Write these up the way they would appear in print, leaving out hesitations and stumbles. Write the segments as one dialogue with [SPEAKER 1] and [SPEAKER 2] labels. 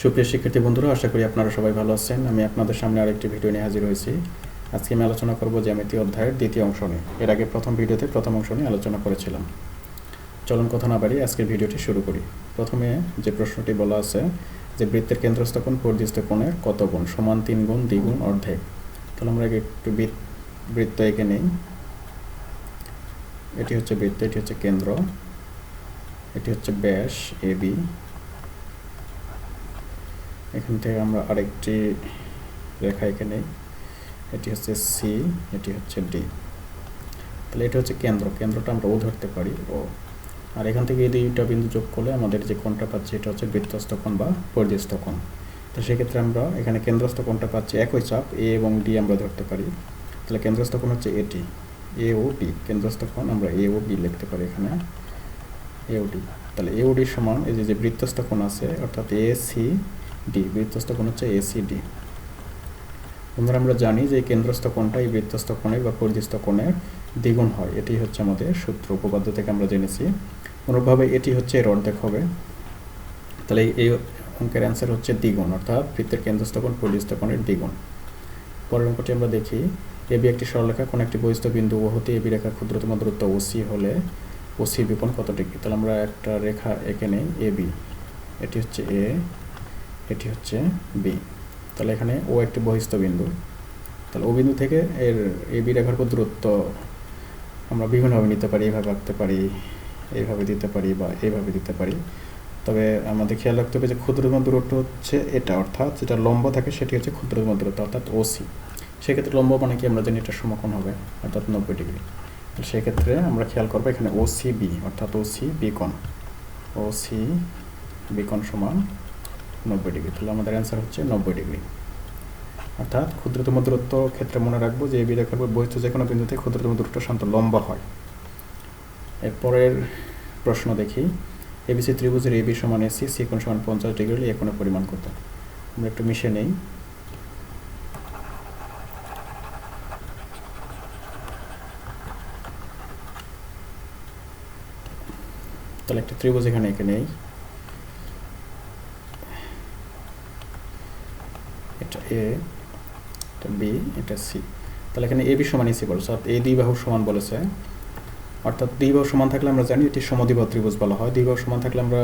[SPEAKER 1] সুপ্রিয় শিক্ষার্থী বন্ধুরা, আশা করি আপনারা সবাই ভালো আছেন। আমি আপনাদের সামনে আরেকটি ভিডিও নিয়ে হাজির হয়েছি। আজকে আমি আলোচনা করব জ্যামিতি অধ্যায়ের দ্বিতীয় অংশ নিয়ে। এর আগে প্রথম ভিডিওতে প্রথম অংশ নিয়ে আলোচনা করেছিলাম। চলুন কথা না বাড়িয়ে আজকের ভিডিওটি শুরু করি। প্রথমে যে প্রশ্নটি বলা আছে যে বৃত্তের কেন্দ্রস্থ কোণ পরিধিস্থ কোণের কত গুণ, সমান 3 গুণ, দ্বিগুণ, অর্ধেক। তাহলে আমরা আগে একটু বৃত্ত এঁকে নেই। এটি হচ্ছে বৃত্ত, এটি হচ্ছে কেন্দ্র, এটি হচ্ছে ব্যাস AB। এখান থেকে আমরা আরেকটি রেখা এঁকে নেই। এটি হচ্ছে C, এটি হচ্ছে D। তাহলে এটা হচ্ছে কেন্দ্রটা আমরা ও ধরতে পারি, ও। আর এখান থেকে এই দুইটা বিন্দু যোগ করলে আমাদের যে কোণটা পাচ্ছি এটা হচ্ছে বৃত্তস্থ কোণ বা পরিধিস্থ কোণ। তো সেক্ষেত্রে আমরা এখানে কেন্দ্রস্থ কোণটা পাচ্ছি একই চাপ A এবং D আমরা ধরতে পারি। তাহলে কেন্দ্রস্থ কোণ হচ্ছে এটি, AOD। কেন্দ্রস্থ কোণ আমরা AOD লিখতে পারি এখানে, AOD। তাহলে AOD সমান এই যে বৃত্তস্থ কোণ আছে অর্থাৎ ACD, বৃত্তস্থ কোণ হচ্ছে ACD। আমরা জানি যে কেন্দ্রস্থ কোণটা এই বৃত্তস্থ কোণের বা পরিধিস্থ কোণের দ্বিগুণ হয়। এটি হচ্ছে আমাদের সূত্র, উপপাদ্য থেকে আমরা জেনেছি। অনুরূপভাবে এটি হচ্ছে এর অর্ধেক হবে। তাহলে এই অঙ্কের অ্যান্সার হচ্ছে দ্বিগুণ, অর্থাৎ বৃত্তের কেন্দ্রস্থ কোণ পরিধিস্থ কোণের দ্বিগুণ। পরের অঙ্কটি আমরা দেখি। এবি একটি সরলরেখা, কোন একটি বহিস্থ বিন্দু ও হতে এবি রেখার ক্ষুদ্রতম দূরত্ব OC হলে OC বিকোণ কত ডিগ্রি। তাহলে আমরা একটা রেখা এঁকে নেই AB। এটি হচ্ছে A, এটি হচ্ছে B। তাহলে এখানে ও একটি বহিস্থ বিন্দু। তাহলে ও বিন্দু থেকে এর এবি রেখার দূরত্ব আমরা বিভিন্নভাবে নিতে পারি, এইভাবে আঁকতে পারি, এইভাবে দিতে পারি বা এইভাবে দিতে পারি। তবে আমাদের খেয়াল রাখতে হবে যে ক্ষুদ্রতম দূরত্ব হচ্ছে এটা, অর্থাৎ যেটা লম্ব থাকে সেটি হচ্ছে ক্ষুদ্রতম দূরত্ব অর্থাৎ OC। সেক্ষেত্রে লম্ব মানে কি আমরা জানি এটা সমকোণ হবে অর্থাৎ 90 ডিগ্রি। সেক্ষেত্রে আমরা খেয়াল করবো এখানে OCB অর্থাৎ OC বিকোণ, OC বিকোণ সমান 90 ডিগ্রি। তাহলে আমাদের অ্যান্সার হচ্ছে 90 ডিগ্রি। অর্থাৎ ক্ষুদ্রতম দূরত্ব ক্ষেত্রে মনে রাখবো যে এবি রেখার বহিস্থ যে কোনো বিন্দুতে ক্ষুদ্রতম দূরত্ব সাধারণত লম্বা হয়। এরপরের প্রশ্ন দেখি। এবিসি ত্রিভুজের এবি সমান AC, সি কোণ সমান 50 ডিগ্রি হলে এ কোণের পরিমাণ কত। আমরা একটু মিশে নেই। তাহলে একটা ত্রিভুজ এখানে এঁকে নেই। এটা A, এটা B, এটা C। তাহলে এখানে এবি সমান AC বলেছে, অর্থাৎ এই দুই বাহু সমান বলেছে। অর্থাৎ দুই বাহু সমান থাকলে আমরা জানি এটি সমদ্বিবাহু ত্রিভুজ বলা হয়। দুই বাহু সমান থাকলে আমরা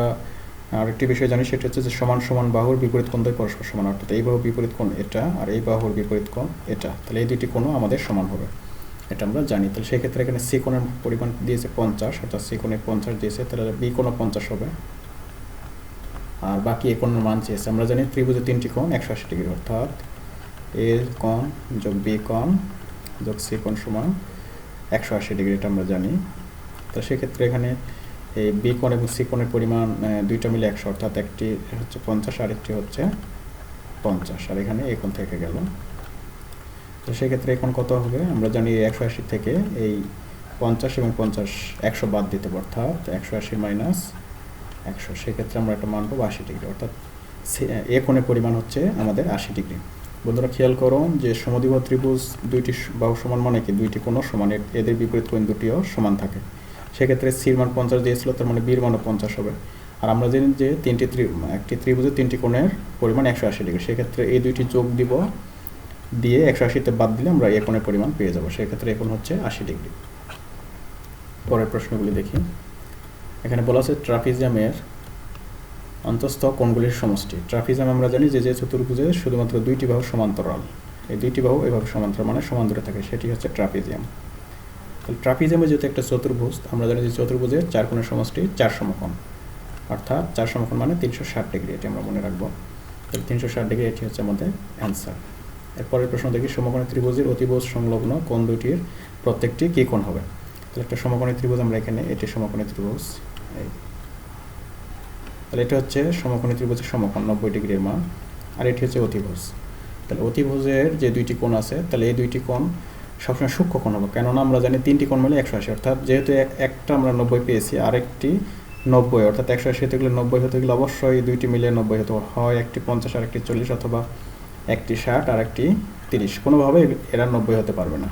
[SPEAKER 1] আরেকটি বিষয় জানি, সেটা হচ্ছে যে সমান সমান বাহুর বিপরীত কোণ দ্বয় পরস্পর সমান, অর্থাৎ এই বাহুর বিপরীত কোণ এটা আর এই বাহুর বিপরীত কোণ এটা। তাহলে এই দুইটি কোণও আমাদের সমান হবে, এটা আমরা জানি। তাহলে সেক্ষেত্রে এখানে সি কোণের পরিমাণ দিয়েছে 50, অর্থাৎ সি কোণে 50 দিয়েছে, তাহলে বি কোণও 50 হবে। আর বাকি এ কোণের মান চেয়েছে। আমরা জানি ত্রিভুজের তিনটি কোণ 180 ডিগ্রি, অর্থাৎ এ কোণ যোগ বি কোণ যোগ সি কোণ সমান 180 ডিগ্রি, এটা আমরা জানি। তো সেক্ষেত্রে এখানে এই বি কোণ এবং সি কোণের পরিমাণ দুইটা মিলে 100, অর্থাৎ একটি হচ্ছে 50 আর একটি হচ্ছে 50, আর এখানে এই কোণ থেকে গেল। তো সেক্ষেত্রে এই কোণ কত হবে আমরা জানি 180 থেকে এই 50 এবং 50 100 বাদ দিতে হবে, অর্থাৎ 180 মাইনাস 100। সেক্ষেত্রে আমরা একটা মান পাবো 80 ডিগ্রি, অর্থাৎ এ কোণের পরিমাণ হচ্ছে আমাদের 80 ডিগ্রি। বন্ধুরা খেয়াল করো যে সমদ্বিবাহু ত্রিভুজ দুইটি বাহু সমান মানে কি দুইটি কোণও সমান, এদের বিপরীত কোণ দুটিও সমান থাকে। সেক্ষেত্রে সির মান 50 দিয়েছিল, তার মানে বির মানও 50 হবে। আর আমরা জানি যে একটি ত্রিভুজের তিনটি কোণের পরিমাণ 180 ডিগ্রি। সেক্ষেত্রে এই দুইটি যোগ দিব, দিয়ে 180তে বাদ দিলে আমরা এ কোণের পরিমাণ পেয়ে যাবো। সেক্ষেত্রে এ কোণ হচ্ছে 80 ডিগ্রি। পরের প্রশ্নগুলি দেখি। এখানে বলা আছে ট্রাপিজিয়ামের অন্তঃস্থ কোণগুলির সমষ্টি। ট্রাপিজিয়াম আমরা জানি যে চতুর্ভুজে শুধুমাত্র দুইটি বাহু সমান্তরাল, এই দুইটি বাহু এভাবে সমান্তরাল মানে সমান দূরে থাকে, সেটি হচ্ছে ট্রাপিজিয়াম। তাহলে ট্রাপিজিয়ামে যেহেতু একটা চতুর্ভুজ, আমরা জানি যে চতুর্ভুজের 4 কোণের সমষ্টি 4 সমকোণ, অর্থাৎ 4 সমকোণ মানে 360 ডিগ্রি, এটি আমরা মনে রাখবো। তাহলে 360 ডিগ্রি এটি হচ্ছে আমাদের অ্যান্সার। এরপরের প্রশ্ন দেখি। সমকোণী ত্রিভুজের অতিভুজ সংলগ্ন কোণ দুইটির প্রত্যেকটি কী কোণ হবে। তাহলে একটা সমকোণী ত্রিভুজ আমরা এখানে, এটি সমকোণী ত্রিভুজ, তাহলে এটা হচ্ছে সমকোণী ত্রিভুজের সমকোণ 90 ডিগ্রির মান, আর এটি হচ্ছে অতিভুজ। তাহলে অতিভুজের যে দুইটি কোণ আছে, তাহলে এই দুইটি কোণ সবসময় সূক্ষ্ম কোণ হবে, কেননা আমরা জানি তিনটি কোণ মিলে 180, অর্থাৎ যেহেতু একটা আমরা 90 পেয়েছি, আরেকটি 90, অর্থাৎ 180 হতে গেলে 90 হতে গেলে অবশ্যই দুইটি মিলে 90 হতে হয়, একটি 50 আর একটি 40, অথবা একটি 60 আর একটি 30, কোনোভাবে এরা 90 হতে পারবে না।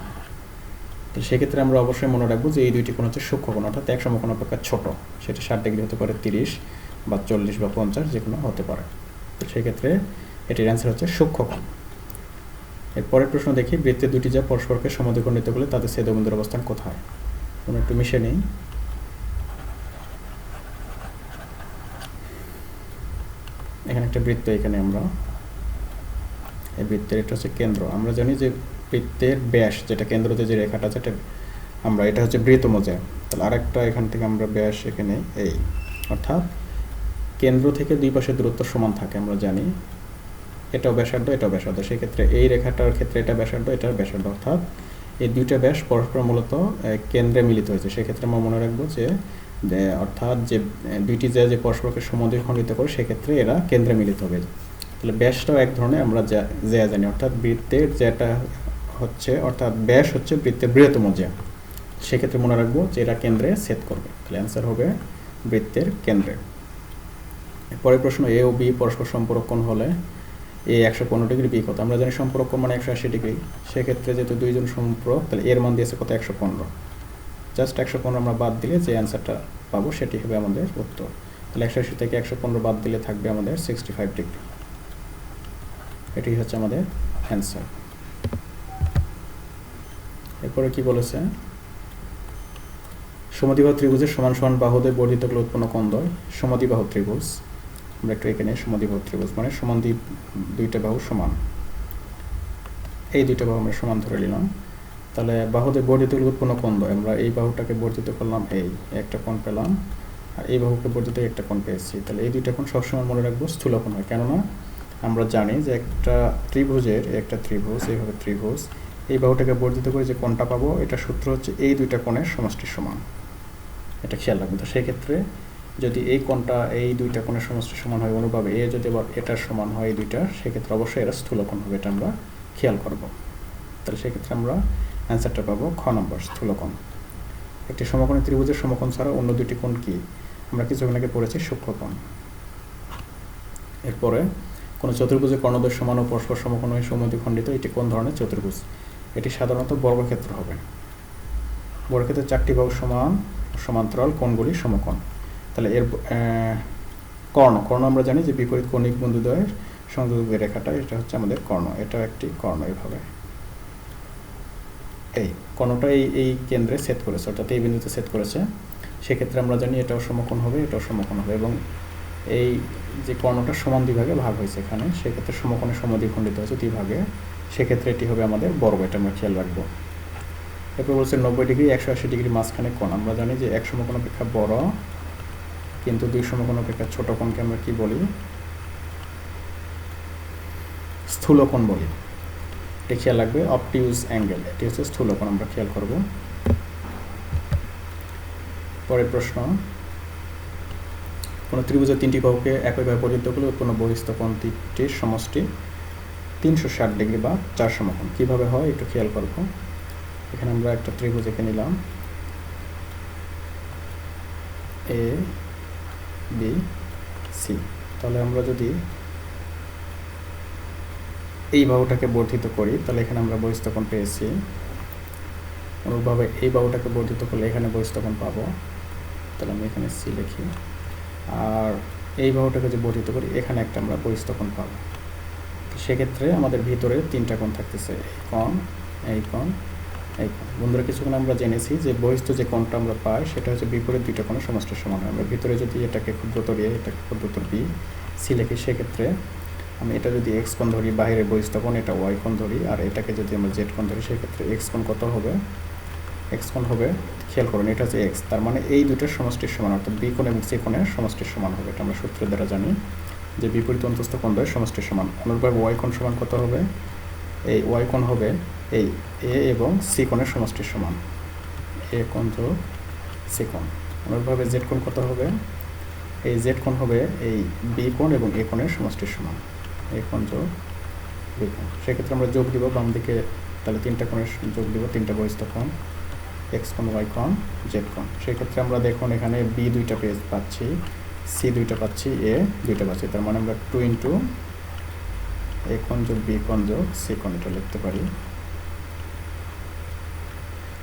[SPEAKER 1] তো সেক্ষেত্রে আমরা অবশ্যই মনে রাখবো যে এই দুইটি কোণ হচ্ছে সূক্ষ্ম কোণ, অর্থাৎ এক সমকোণ অপেক্ষা ছোট, সেটি 60 ডিগ্রি হতে পারে, 30 বা 40 বা 50 যে কোনো হতে পারে। তো সেই ক্ষেত্রে এটির অ্যান্সার হচ্ছে সূক্ষ্মকোণ। এর পরের প্রশ্ন দেখি, বৃত্তের দুটি যা পরস্পরকে সমদ্বিখণ্ডিত করলে তাদের ছেদবিন্দুর অবস্থান কোথায়? আমরা একটু মিশে নিই। এখানে একটা বৃত্ত, এখানে আমরা এই বৃত্তের এটা হচ্ছে কেন্দ্র। আমরা জানি যে বৃত্তের ব্যাস, যেটা কেন্দ্রতে যে রেখাটা, যেটা আমরা এটা হচ্ছে বৃত্তমোজা। তাহলে আরেকটা এখান থেকে আমরা ব্যাস এখানে এই, অর্থাৎ কেন্দ্র থেকে দুই পাশের দূরত্ব সমান থাকে আমরা জানি। এটাও ব্যাসার্ধ, এটাও ব্যাসার্ধ। সেক্ষেত্রে এই রেখাটার ক্ষেত্রে এটা ব্যাসার্ধ, এটা ব্যাসার্ধ, অর্থাৎ এই দুইটা ব্যাস পরস্পর মূলত কেন্দ্রে মিলিত হয়েছে। সেক্ষেত্রে আমরা মনে রাখবো যে অর্থাৎ যে দুইটি যে পরস্পরকে সমদ্বিখণ্ডিত করে সেক্ষেত্রে এরা কেন্দ্রে মিলিত হবে। তাহলে ব্যাসটাও এক ধরনের আমরা যা জানি, অর্থাৎ বৃত্তের যেটা হচ্ছে, অর্থাৎ ব্যাস হচ্ছে বৃত্তের বৃহত্তম জ্যা। সেক্ষেত্রে মনে রাখবো যে এরা কেন্দ্রে ছেদ করবে। তাহলে অ্যান্সার হবে বৃত্তের কেন্দ্রে। পরের প্রশ্ন, এ ও বি পরস্পর সম্পূরক কোণ হলে এ 115 ডিগ্রি, বি কত? আমরা জানি সম্পূরক কোণ মানে 180 ডিগ্রি। সেক্ষেত্রে যেহেতু দুইজন সম্পূরক, তাহলে এর মান দিয়েছে কত? 115। জাস্ট 115 আমরা বাদ দিলে যে অ্যান্সারটা পাবো সেটি হবে আমাদের উত্তর। তাহলে 180 থেকে 115 বাদ দিলে থাকবে আমাদের 65 ডিগ্রি। এটি হচ্ছে আমাদের অ্যান্সার। এরপরে কি বলেছে, সমদ্বিবাহু ত্রিভুজের সমান সমান বাহুদের বর্ধিত করলে উৎপন্ন কোণ দ্বয় সমদ্বিবাহু ত্রিভুজ। আমরা একটু এখানে সমদ্বিবাহু ত্রিভুজ মানে সমান দুইটা বাহু সমান, এই দুইটা বাহু আমরা সমান ধরে নিলাম। তাহলে বাহুদের বর্ধিত করলে উৎপন্ন কোণ দ্বয়, আমরা এই বাহুটাকে বর্ধিত করলাম, এই একটা কোণ পেলাম, আর এই বাহুকে বর্ধিত একটা কোণ পেয়েছি। তাহলে এই দুইটা কোণ সবসময় মনে রাখবো স্থূলকোণ হয়। কেননা আমরা জানি যে একটা ত্রিভুজ, এইভাবে ত্রিভুজ, এই বাহুটাকে বর্ধিত করে যে কোণটা পাবো, এটা সূত্র হচ্ছে এই দুইটা কোণের সমষ্টির সমান। এটা খেয়াল রাখবেন। তো সেক্ষেত্রে যদি এই কোণটা এই দুইটা কোণের সমষ্টির সমান হয়, অনুভাবে এ যদি আবার এটার সমান হয় এই দুইটা, সেক্ষেত্রে অবশ্যই এরা স্থূলকোণ হবে। এটা আমরা খেয়াল করব। তাহলে সেক্ষেত্রে আমরা অ্যান্সারটা পাবো খ নম্বর, স্থূলকোণ। একটি সমকোণী ত্রিভুজের সমকোণ ছাড়া অন্য দুটি কোণ কি? আমরা কিছুক্ষণ আগে পড়েছি সূক্ষ্মকোণ। এরপরে কোনো চতুর্ভুজের কর্ণদ্বয় সমান ও পরস্পর সমকোণ হয়ে সমদ্বিখণ্ডিত, এটি কোন ধরনের চতুর্ভুজ? এটি সাধারণত বর্গক্ষেত্র হবে। বর্গক্ষেত্রের চারটি বাহু সমান, সমান্তরাল, কোণগুলি সমকোণ। তাহলে এর কর্ণ আমরা জানি যে বিপরীত কৌণিক বিন্দুদ্বয়ের সংযোগী রেখাটা, এটা হচ্ছে আমাদের কর্ণ। এটা একটি কর্ণ, এইভাবে এই কর্ণটা এই কেন্দ্রে ছেদ করেছে, অর্থাৎ এই বিন্দুতে ছেদ করেছে। সেক্ষেত্রে আমরা জানি এটাও সমকোণ হবে, এটাও সমকোণ হবে, এবং এই যে কর্ণটা সমান দুই ভাগে ভাগ হয়েছে এখানে, সেক্ষেত্রে সমকোণে সমদ্বিখণ্ডিত হয়েছে দুই ভাগে। সেক্ষেত্রে এটি হবে আমাদের বর্গ, এটা আমরা খেয়াল রাখবো। এরপর বলছে 90 ডিগ্রি 180 ডিগ্রি মাঝখানে কোণ। আমরা জানি যে এক সমকোণ অপেক্ষা বড়, কিন্তু দুই সমকোণ অপেক্ষা ছোট কোণকে আমরা কি বলি? স্থূলকোণ বলি। এটা খেয়াল রাখবে, অবটিউজ অ্যাঙ্গেল, এটি হচ্ছে স্থূলকোণ, আমরা খেয়াল করব। পরের প্রশ্ন, কোনো ত্রিভুজের তিনটি বাহুকে একইভাবে বর্ধিত করলে উৎপন্ন বহিস্থ কোণটির সমষ্টি 360 ডিগ্রি বা 4 সমকোণ। কীভাবে হয় একটু খেয়াল করব। এখানে আমরা একটা ত্রিভুজ এঁকে নিলাম, এ বি সি। তাহলে আমরা যদি এই বাহুটাকে বর্ধিত করি, তাহলে এখানে আমরা বহিস্থ কোণ পেয়েছি। অনুরূপভাবে এই বাহুটাকে বর্ধিত করলে এখানে বহিস্থ কোণ পাবো। তাহলে আমি এখানে সি লিখি। আর এই বাহুটাকে যে বর্ধিত করি, এখানে একটা আমরা বহিস্থ কোণ পাবো। সেক্ষেত্রে আমাদের ভিতরে তিনটা কোণ থাকতেছে, এই কোণ, এই কোণ, এই কোণ। বন্ধুরা, কিছুক্ষণ আমরা জেনেছি যে বহিস্থ যে কোণটা আমরা পাই সেটা হচ্ছে বিপরীত দুইটা কোণের সমষ্টির সমান হয়। আমরা ভিতরে যদি এটাকে ক্ষুদ্রতর এ, এটাকে ক্ষুদ্রতর বি, সি লিখি, সেক্ষেত্রে আমি এটা যদি এক্স কোণ ধরি, বাইরের বহিস্থ কোণ, এটা ওয়াই কোণ ধরি, আর এটাকে যদি আমরা জেড কোণ ধরি, সেক্ষেত্রে এক্স কোণ কত হবে? এক্স কোণ হবে, খেয়াল করুন, এটা হচ্ছে এক্স, তার মানে এই দুটোর সমষ্টির সমান, অর্থাৎ বি কোণ এবং সি কোণের সমষ্টির সমান হবে। এটা আমরা সূত্রের দ্বারা জানি যে বিপরীত অন্তস্থ কোণ দ্বয়ের সমষ্টির সমান। অনুরূপভাবে ওয়াই কোণ সমান কত হবে? এই ওয়াই কোণ হবে এই এ এবং সি কোণের সমষ্টির সমান, এ কোণ যোগ সি কোণ। অনুরূপভাবে জেড কোণ কত হবে? এই জেড কোণ হবে এই বি কোণ এবং এ কোণের সমষ্টির সমান, এ কোণ যোগ বি কোণ। সেক্ষেত্রে আমরা যোগ দিব বাম দিকে, তাহলে তিনটা কোণের যোগ দিব, তিনটা বহিস্থ কোণ, এক্স কোণ, ওয়াই কোণ, জেড কোণ। সেক্ষেত্রে আমরা দেখুন এখানে বি দুইটা পাচ্ছি, সি দুইটা পাচ্ছি, এ দুইটা পাচ্ছি, তার মানে আমরা 2 ইন্টু এ কোণ যোগ বি কোণ যোগ সি কোণ এটা লিখতে পারি।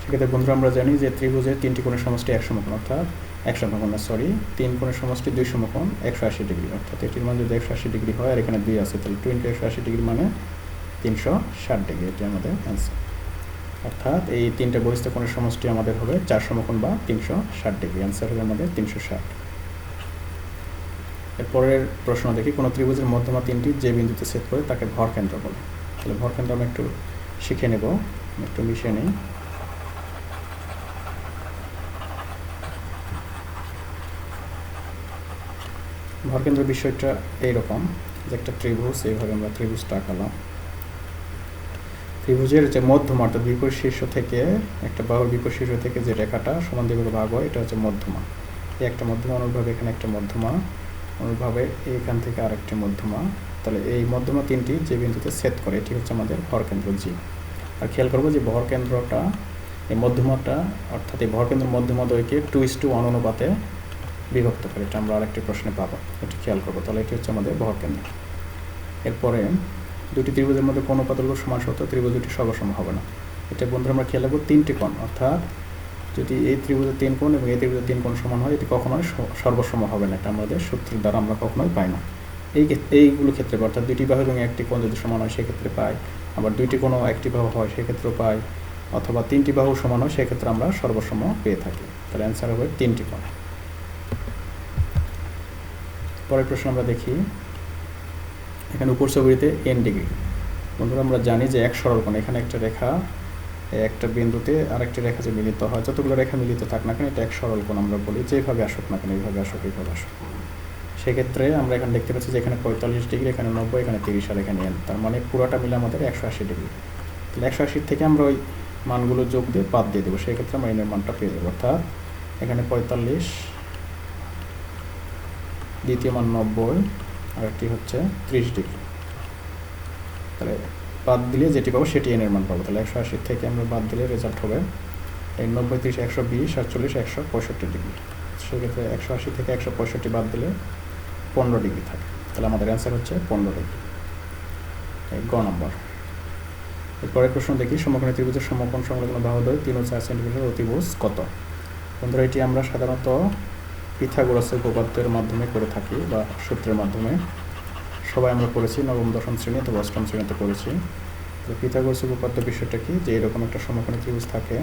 [SPEAKER 1] সেক্ষেত্রে বন্ধুরা আমরা জানি যে ত্রিভুজের তিনটি কোণের সমষ্টি এক সমকোণ, অর্থাৎ এক সমকোণ না, সরি, 3 কোণের সমষ্টি 2 সমকোণ 180 ডিগ্রি, অর্থাৎ এটির মান যদি 180 ডিগ্রি হয় আর এখানে 2 আছে, তাহলে 2 × 180 ডিগ্রি মানে 360 ডিগ্রি, এটি আমাদের অ্যান্সার। অর্থাৎ এই 3টা বহিস্থ কোণের সমষ্টি আমাদের হবে 4 সমকোণ বা 360 ডিগ্রি, অ্যান্সার হবে আমাদের 360। এরপরের প্রশ্ন দেখি, কোনো ত্রিভুজের মধ্যমা 3টি যে বিন্দুতে ছেদ করে তাকে ভর কেন্দ্র বলে। তাহলে ভর কেন্দ্র আমরা একটু শিখে নেব, একটু মিশিয়ে নিই। ভরকেন্দ্র বিষয়টা এইরকম যে একটা ত্রিভুজ, এইভাবে আমরা ত্রিভুজটা আঁকালাম। ত্রিভুজের যে মধ্যমা অর্থাৎ বিপরীত শীর্ষ থেকে একটা বাহুর বিপরীত শীর্ষ থেকে যে রেখাটা সমান দ্বিগুণ ভাগ হয় এটা হচ্ছে মধ্যমা। এই একটা মধ্যমা, অনুভাবে এখানে একটা মধ্যমা, অনুভাবে এইখান থেকে আরেকটি মধ্যমা। তাহলে এই মধ্যমা 3টি যে বিন্দুতে ছেদ করে এটি হচ্ছে আমাদের ভরকেন্দ্র জি। আর খেয়াল করবো যে ভরকেন্দ্রটা এই মধ্যমাটা অর্থাৎ এই ভরকেন্দ্র মধ্যমদ্বয়কে 2:1 অনুপাতে বিভক্ত করে, এটা আমরা আরেকটি প্রশ্নে পাবো, এটা খেয়াল করবো। তাহলে এটি হচ্ছে আমাদের ভরকেন্দ্র। এরপরে দুটি ত্রিভুজের মধ্যে কোন উপাদান সমান সত্ত্বেও ত্রিভুজ দুটি সর্বসম হবে না। এটা বন্ধুরা আমরা খেয়াল রাখবো 3টি কোণ, অর্থাৎ যদি এই ত্রিভুজের 3 কোণ এবং এই ত্রিভুজের 3 কোণ সমান হয় এটি কখনোই সর্বসম হবে না, এটা আমাদের সূত্রের দ্বারা আমরা কখনোই পাই না। এইগুলো ক্ষেত্রে অর্থাৎ দুটি বাহু এবং একটি কোণ যদি সমান হয় সেক্ষেত্রে পাই, আবার দুইটি কোণও একটি বাহু হয় সেক্ষেত্রেও পাই, অথবা 3টি বাহু সমান হয় সেক্ষেত্রে আমরা সর্বসম পেয়ে থাকি। তাহলে অ্যান্সার হবে 3টি কোণ। পরের প্রশ্ন আমরা দেখি, এখানে উপর ছবিতে n ডিগ্রি। বন্ধুরা আমরা জানি যে এক সরলকোণ, এখানে একটা রেখা একটা বিন্দুতে আরেকটি রেখা যে মিলিত হয়, যতগুলো রেখা মিলিত থাক না কেন এটা এক সরলকোণ আমরা বলি, যেভাবে আসুক না কেন, এইভাবে আসুক এইভাবে আসুক। সেক্ষেত্রে আমরা এখানে দেখতে পাচ্ছি যে এখানে 45 ডিগ্রি, এখানে 90, এখানে 30 আর এখানে n, তার মানে পুরোটা মিলে আমাদের 180 ডিগ্রি। তাহলে 180 থেকে আমরা ওই মানগুলো যোগ দিয়ে বাদ দিয়ে দেবো, সেক্ষেত্রে আমরা n এর মানটা পেয়ে যাবো। অর্থাৎ এখানে 45, দ্বিতীয় মান 90, আর একটি হচ্ছে 30 ডিগ্রি। তাহলে বাদ দিলে যেটি পাবো সেটি n এর মান পাবো। তাহলে 180 থেকে আমরা বাদ দিলে রেজাল্ট হবে এই 90, 30, 120 আর 40, 165 ডিগ্রি। সেক্ষেত্রে 180 থেকে 165 বাদ দিলে 15 ডিগ্রি থাকে। তাহলে আমাদের অ্যান্সার হচ্ছে 15 ডিগ্রি, এই গ নম্বর। এরপরের প্রশ্ন দেখি, সমকোণী ত্রিভুজের সমকোণ সংলগ্ন বাহুদ্বয় 3 ও 4 সেন্টিমিটার অতিভুজ কত? বন্ধুরা এটি আমরা সাধারণত পিথাগোরাসের উপপাদ্যের মাধ্যমে করে থাকি বা সূত্রের মাধ্যমে সবাই আমরা পড়েছি, নবম দশম শ্রেণী অথবা অষ্টম শ্রেণীতে পড়েছি। তো পিথাগোরাসের উপপাদ্য বিষয়টা কি, যে এরকম একটা সমকোণী ত্রিভুজ থাকে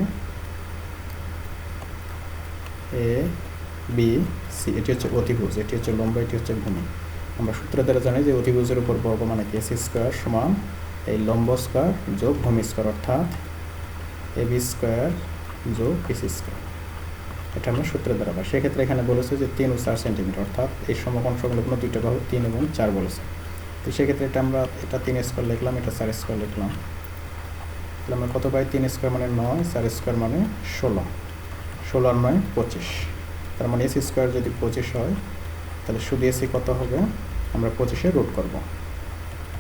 [SPEAKER 1] এ বি সি, এটি হচ্ছে অতিভুজ, এটি হচ্ছে লম্ব, এটি হচ্ছে ভূমি। আমরা সূত্রের দ্বারা জানি যে অতিভুজের উপর বর্গ মানে কি এসি স্কোয়ার সমান এই লম্ব স্কোয়ার যোগ ভূমি স্কোয়ার, অর্থাৎ এ বি স্কোয়ার যোগ এসি স্কোয়ার, এটা আমরা সূত্রের দ্বারা পাই। সেক্ষেত্রে এখানে বলেছে যে 3 ও 4 সেন্টিমিটার, অর্থাৎ এই সমকোণ সংলগ্ন দুইটা বাহু 3 এবং 4 বলেছে। তো সেক্ষেত্রে এটা আমরা এটা 3 স্কোয়ার লিখলাম, এটা 4 স্কোয়ার লিখলাম। তাহলে আমরা কত পাই, 3 স্কোয়ার মানে 9, 4 স্কোয়ার মানে 16, 16 আর 9 25। তার মানে এসি স্কোয়ার যদি 25 হয় তাহলে শুধু এসি কত হবে, আমরা 25-এর রুট করবো,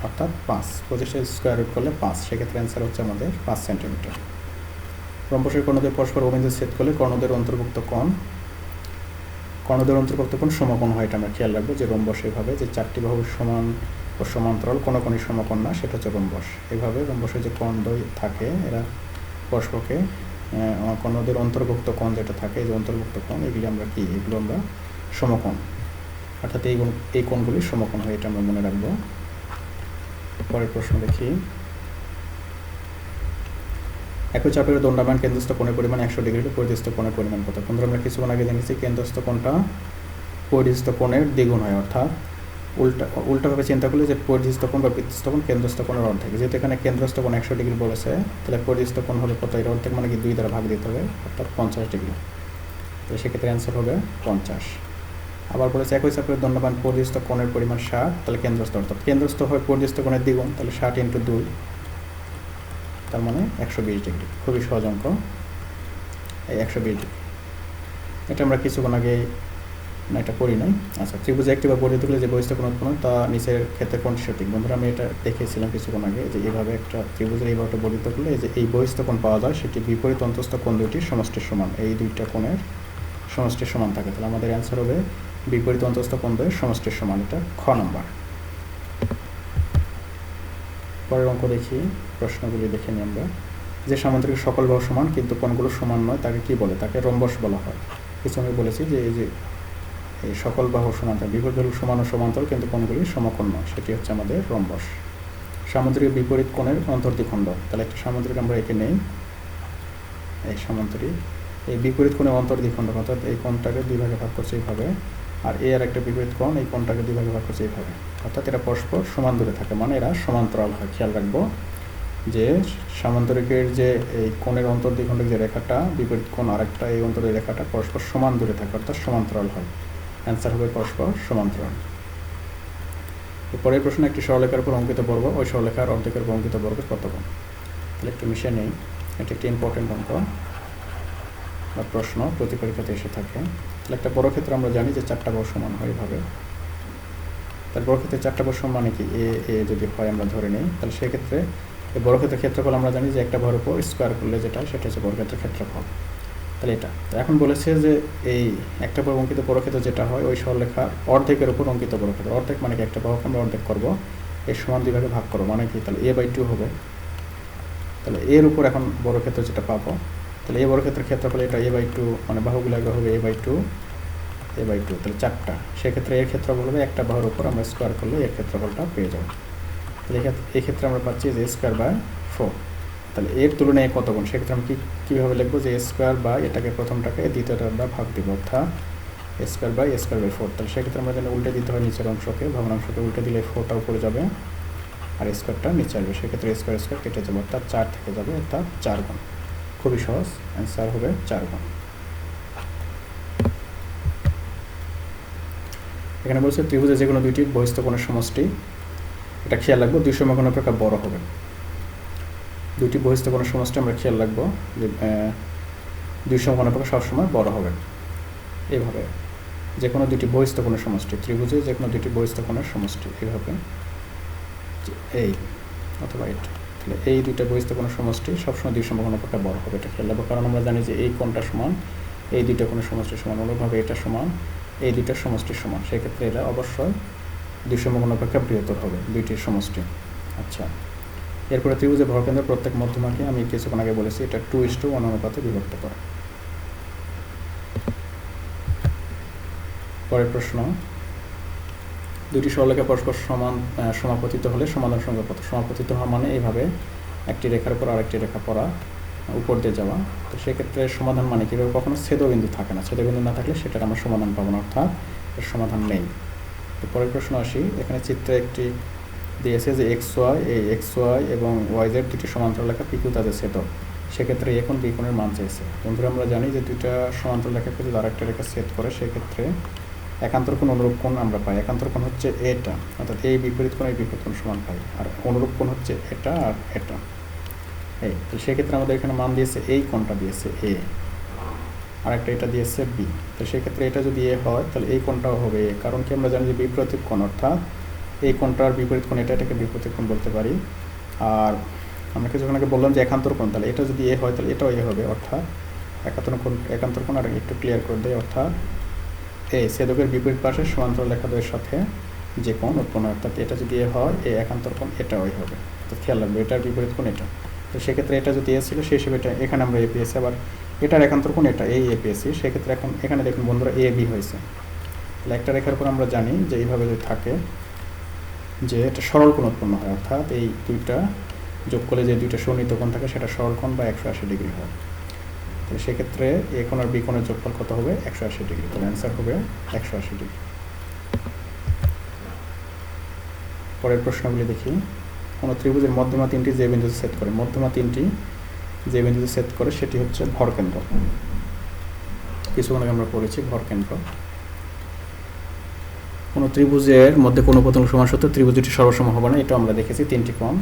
[SPEAKER 1] অর্থাৎ 5, 25-এর স্কোয়ার রুট করলে 5, সেক্ষেত্রে অ্যান্সার হচ্ছে আমাদের 5 সেন্টিমিটার। রম্বসের কর্ণদের পরস্পর অভিমুখে ছেদ করলে কর্ণদের অন্তর্ভুক্ত কোণ সমকোণ হয়, এটা আমরা খেয়াল রাখবো যে রম্বস এভাবে যে 4টি বাহু সমান ও সমান্তরাল কোনো কোণই সমকোণ না, সেটা হচ্ছে রম্বস। এভাবে রম্বসের যে কোণদ্বয় থাকে এরা পরস্পরকে কোণদের অন্তর্ভুক্ত কোণ যেটা থাকে, এই যে অন্তর্ভুক্ত কোণ এগুলি আমরা কি, এগুলো আমরা সমকোণ, অর্থাৎ এই কোণগুলি সমকোণ হয়, এটা আমরা মনে রাখবো। পরের প্রশ্ন দেখি, একই চাপের দণ্ডায়মান কেন্দ্রস্থ কোণের পরিমাণ 100 ডিগ্রি হলে পরিধিস্থ কোণের পরিমাণ কত? বন্ধুরা আমরা কিছুক্ষণ আগে জেনেছি কেন্দ্রস্থ কোণটা পরিধিস্থ কোণের দ্বিগুণ হয়, অর্থাৎ উল্টাভাবে চিন্তা করলে যে পরিধিস্থ কোণ বা বৃত্তস্থ কোণ কেন্দ্রস্থ কোণের অর্ধেক। যেহেতু এখানে কেন্দ্রস্থ কোণ 100 ডিগ্রি বলেছে, তাহলে পরিধিস্থ কোণ হলো কত, এর অর্ধেক মানে কি 2 দ্বারা ভাগ দিতে হবে, অর্থাৎ 50 ডিগ্রি। তো সেক্ষেত্রে অ্যান্সার হবে 50। আবার বলেছে একই চাপের দণ্ডায়মান পরিধিস্থ কোণের পরিমাণ 60, তাহলে কেন্দ্রস্থ, অর্থাৎ কেন্দ্রস্থ হয় পরিধিস্থ কোণের দ্বিগুণ, তাহলে 60 × 2, তার মানে 120 ডিগ্রি। খুবই সহজ অঙ্ক, এই 120 ডিগ্রি। এটা আমরা কিছুক্ষণ আগে না এটা করি নাই। আচ্ছা, ত্রিভুজে একটি বা বর্ধিত করলে যে বহিস্থ কোণ উৎপন্ন তা নিচের ক্ষেত্রে কোণটি সঠিক। বন্ধুরা আমি এটা দেখিয়েছিলাম কিছুক্ষণ আগে যে এইভাবে একটা ত্রিভুজের এইভাবে বর্ধিত করলে যে এই বহিস্থ কোণ পাওয়া যায়, সেটি বিপরীত অন্তস্থ কোণ দুইটির সমষ্টির সমান, এই দুইটা কোণের সমষ্টির সমান থাকে। তাহলে আমাদের অ্যান্সার হবে বিপরীত অন্তস্থ কোণ দ্বয়ের সমষ্টির সমান, এটা খ নম্বর। পরের অঙ্ক দেখি, প্রশ্নগুলি দেখে নিই আমরা। যে সামান্তরিক সকল বাহু সমান কিন্তু কোণগুলো সমান নয় তাকে কি বলে? তাকে রম্বস বলা হয়। কিছু আমি বলেছি যে এই সকল বাহু সমান্তরাল, বিপরীত বাহু সমান ও সমান্তরাল কিন্তু কোণগুলি সমকোণ নয়, সেটি হচ্ছে আমাদের রম্বস। সামুদ্রিক বিপরীত কোণের অন্তর্দ্বিখণ্ড, তাহলে একটা সামুদ্রিক আমরা এঁকে নেই, এই সামুদ্রিক এই বিপরীত কোণের অন্তর্দ্বিখণ্ড, অর্থাৎ এই কোণটাকে দুই ভাগে ভাগ করছে এইভাবে, আর আর একটা বিপরীত কোণ এই কোণটাকে দুই ভাগে ভাগ করছে এইভাবে, অর্থাৎ এরা পরস্পর সমান দূরে থাকে, মানে এরা সমান্তরাল হয়। খেয়াল রাখবো যে সামান্তরিকের যে এই কোণের অন্তর্দ্বিখণ্ডক যে রেখাটা, বিপরীত কোণ আরেকটা, এই অন্তর রেখাটা পরস্পর সমান দূরে থাকে, অর্থাৎ সমান্তরাল হয়। অ্যান্সার হবে পরস্পর সমান্তরাল। পরের প্রশ্ন, একটি সরলরেখার উপর অঙ্কিত বর্গ ওই সরলরেখার অর্ধেকের উপর অঙ্কিত বর্গের কত কোণ? তাহলে একটু মিশিয়ে নেই, এটি একটি ইম্পর্টেন্ট অঙ্ক বা প্রশ্ন, প্রতি পরীক্ষাতে এসে থাকে। তাহলে একটা বড় ক্ষেত্রে আমরা জানি যে 4টা বাহু সমান হয় এভাবে। তাহলে বড় ক্ষেত্রে 4টা বাহু সমান মানে কি, এ যদি হয় আমরা ধরে নিই, তাহলে সেক্ষেত্রে এই বড় ক্ষেত্রের ক্ষেত্রফল আমরা জানি যে একটা বাহুর উপর স্কোয়ার করলে যেটা, সেটা হচ্ছে বড় ক্ষেত্রের ক্ষেত্রফল। তাহলে এটা তো এখন বলেছে যে এই একটা বাহু অঙ্কিত বর্গক্ষেত্র যেটা হয় ওই সরলরেখার অর্ধেকের উপর অঙ্কিত বর্গক্ষেত্র, অর্ধেক মানে কি একটা বাহুকে আমরা অর্ধেক করবো, এর সমান দুই ভাগে ভাগ করবো, মানে কি তাহলে a/2 হবে। তাহলে এর উপর এখন বর্গক্ষেত্র যেটা পাবো, তাহলে এই বর্গক্ষেত্রের ক্ষেত্রফল এটা a/2, মানে বাহুগুলো আগে হবে a/2, তাহলে 4টা, সেক্ষেত্রে এর ক্ষেত্রফল হবে একটা বাহুর উপর আমরা স্কোয়ার করলে এর ক্ষেত্রফলটা পেয়ে যাবো। তাহলে এই ক্ষেত্রে আমরা পাচ্ছি যে a²/4। তাহলে এর তুলনায় কত গুণ, সেক্ষেত্রে আমি কীভাবে লিখবো যে a² এটাকে প্রথমটাকে দ্বিতীয়টা দ্বারা ভাগ দিব, অর্থাৎ a²/4। তাহলে সেক্ষেত্রে আমরা যেন উল্টে দিতে হয় নিচের অংশকে, ভগ্নাংশকে উল্টে দিলে 4টা উপরে যাবে আর স্কোয়ারটা নিচে আসবে, সেক্ষেত্রে স্কোয়ার কেটে যাবে, অর্থাৎ 4 থেকে যাবে, অর্থাৎ 4 গুণ। খুবই সহজ, অ্যান্সার হবে 4 গুণ। এখানে বলছে ত্রিভুজের যে কোনো দুইটি বহিস্থ কোণের সমষ্টি, এটা খেয়াল রাখবো, 2 সমকোণ অপেক্ষা বড় হবে। দুইটি বহিস্থ কোণের সমষ্টি আমরা খেয়াল রাখবো যে 2 সমকোণ অপেক্ষা সবসময় বড় হবে। এইভাবে যে কোনো দুইটি বহিস্থ কোণের সমষ্টি, ত্রিভুজে যে কোনো দুইটি বহিস্থ কোণের সমষ্টি, এইভাবে এই অথবা এটা, তাহলে এই দুইটা বহিস্থ কোণের সমষ্টি সবসময় 2 সমকোণ অপেক্ষা বড় হবে, এটা খেয়াল রাখবো। কারণ আমরা জানি যে এই কোণটা সমান এই দুইটা কোণের সমষ্টি সমান, অনুরূপভাবে এটা সমান এই দুইটার সমষ্টি সমান, সেক্ষেত্রে এটা অবশ্যই 2 সমকোণ অপেক্ষা বৃহত্তর হবে দুইটির সমষ্টি। আচ্ছা, এরপরে ত্রিভুজের ভরকেন্দ্র প্রত্যেক মধ্যমাকে আমি কিছুক্ষণ আগে বলেছি এটা 2:1 অনুপাতে বিভক্ত করে। পরের প্রশ্ন, দুটি সরলরেখা পরস্পর সমাপতিত হলে সমাধান সংখ্যা কত? সমাপতিত হওয়া মানে এইভাবে একটি রেখার উপর আরেকটি রেখা পড়া, উপর দিয়ে যাওয়া। তো সেক্ষেত্রে সমাধান মানে কীভাবে, কখনো ছেদবিন্দু থাকে না, ছেদবিন্দু না থাকলে সেটার আমরা সমাধান পাবো না, অর্থাৎ এর সমাধান নেই। তো পরের প্রশ্ন আসি, এখানে চিত্রে একটি দিয়েছে যে XY, এই XY এবং YZ দুটি সমান্তরাল রেখা PQ তাদের ছেদক, সেক্ষেত্রে A কোণ B কোণের মান চাইছে। বন্ধুরা আমরা জানি যে দুইটা সমান্তরাল রেখাকে যদি আরেকটা রেখা ছেদ করে সেক্ষেত্রে একান্তর কোণ অনুরূপ কোণ আমরা পাই। একান্তর কোণ হচ্ছে এটা, অর্থাৎ এই বিপরীত কোণ এই বিপরীত কোণ সমান পাই, আর অনুরূপ কোণ হচ্ছে এটা আর এটা। এই তো সেক্ষেত্রে আমাদের এখানে মান দিয়েছে এই কোণটা দিয়েছে A, আর একটা এটা দিয়েছে B। তো সেক্ষেত্রে এটা যদি A হয় তাহলে এই কোণটাও হবে A, কারণ কি আমরা জানি যে বিপরীত কোণ, অর্থাৎ এই কোণটার বিপরীত কোণ এটাকে বিপরীত কোণ বলতে পারি। আর আমরা কিছুক্ষণ আগে বললাম যে একান্তর কোণ, তাহলে এটা যদি A হয় তাহলে এটাও A হবে, অর্থাৎ একান্তর কোণ আর একটু ক্লিয়ার করে দেয়, অর্থাৎ এই ছেদকের বিপরীত পাশে সমান্তরাল রেখা দ্বয়ের সাথে যে কোণ উৎপন্ন হয়, অর্থাৎ এটা যদি A হয় এই একান্তর কোণ এটাও হবে। তো খেয়াল রাখবে এটার বিপরীত কোণ এটা, তো সেক্ষেত্রে এটা যদি A ছিল সেই হিসেবে এটা এখানে আমরা A পেয়েছি, আবার এটার একান্তর কোণ এটা এই A পেয়েছি, সেক্ষেত্রে এখন এখানে দেখুন বন্ধুরা AB হয়েছে। তাহলে একটা রেখার উপর আমরা জানি যে এইভাবে যদি থাকে যে এটা সরল কোণ উৎপন্ন হয়, অর্থাৎ এই দুইটা যোগ করলে যে দুইটা সন্নিহিত কোণ থাকে সেটা সরল কোণ বা 180 ডিগ্রি হয়। তাহলে সেক্ষেত্রে A কোণ আর B কোণের যোগফল কত হবে? 180 ডিগ্রি। তাহলে অ্যান্সার হবে 180 ডিগ্রি। পরের প্রশ্নগুলি দেখি, কোনো ত্রিভুজের মধ্যমা 3টি যে বিন্দুতে ছেদ করে, মধ্যমা 3টি যে বিন্দুতে ছেদ করে সেটি হচ্ছে ভরকেন্দ্র। কিছুক্ষণ আগে আমরা পড়েছি ভরকেন্দ্র। কোনো ত্রিভুজের মধ্যে কোনো প্রতঙ্গ সমান সত্ত্বেও ত্রিভুজ দুটি সর্বসম হবে না, এটা আমরা দেখেছি 3টি কোণ।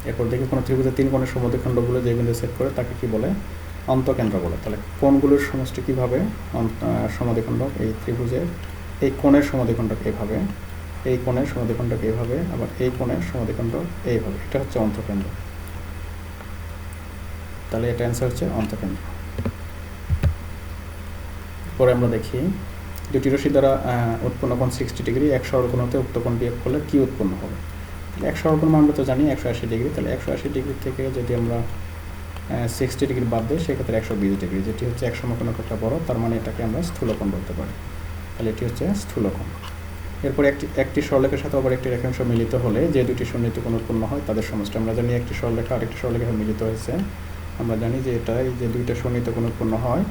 [SPEAKER 1] এরপর দেখি কোনো ত্রিভুজের 3 কোণের সমদ্বিখণ্ডগুলো যে বিন্দুতে ছেদ করে তাকে কি বলে? অন্তকেন্দ্র বলে। তাহলে কোণগুলোর সমষ্টি কীভাবে? সমদ্বিখণ্ডক, এই ত্রিভুজের এই কোণের সমদ্বিখণ্ডক এইভাবে, এই কোণের সমদ্বিখণ্ডক এইভাবে, আবার এই কোণের সমদ্বিখণ্ডক এইভাবে, এটা হচ্ছে অন্তকেন্দ্র। তাহলে এটা অ্যান্সার হচ্ছে অন্তকেন্দ্র। পরে আমরা দেখি দুটি রশ্মি দ্বারা উৎপন্ন কোণ 60 ডিগ্রি, এক সরল কোণ হতে উক্ত কোণ বিয়োগ করলে কি উৎপন্ন হবে? তাহলে এক সরল কোণ আমরা তো জানি 180 ডিগ্রি, তাহলে 180 ডিগ্রি থেকে যদি আমরা 60 ডিগ্রি বাদ দেয় সেক্ষেত্রে 120 ডিগ্রি, যেটি হচ্ছে এক সমকোণ অপেক্ষা বড়, তার মানে এটাকে আমরা স্থূলকোণ বলতে পারি। তাহলে এটি হচ্ছে স্থূলকোণ। এরপর একটি সরলরেখার সাথে আবার একটি রেখাংশ মিলিত হলে যে দুটি সন্নিহিত কোণ উৎপন্ন হয় তাদের সমষ্টি। আমরা জানি একটি সরলরেখা আরেকটি সরলরেখা মিলিত হয়েছে, আমরা জানি যে এই যে দুইটা সন্নিহিত কোণ উৎপন্ন হয়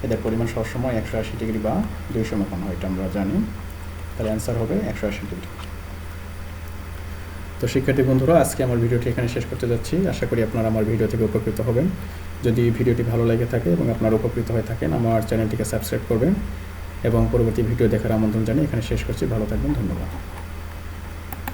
[SPEAKER 1] এদের পরিমাণ সবসময় 180 ডিগ্রি বা 2 সমকোণ হয়, এটা আমরা জানি। তাহলে অ্যান্সার হবে 180 ডিগ্রি। তো শিক্ষার্থী বন্ধুরা, আজকে আমার ভিডিওটি এখানে শেষ করতে যাচ্ছি। আশা করি আপনারা আমার ভিডিও থেকে উপকৃত হবেন। যদি ভিডিওটি ভালো লেগে থাকে এবং আপনারা উপকৃত হয়ে থাকেন, আমার চ্যানেলটিকে সাবস্ক্রাইব করবেন এবং পরবর্তী ভিডিও দেখার আমন্ত্রণ জানিয়ে এখানে শেষ করছি। ভালো থাকবেন, ধন্যবাদ।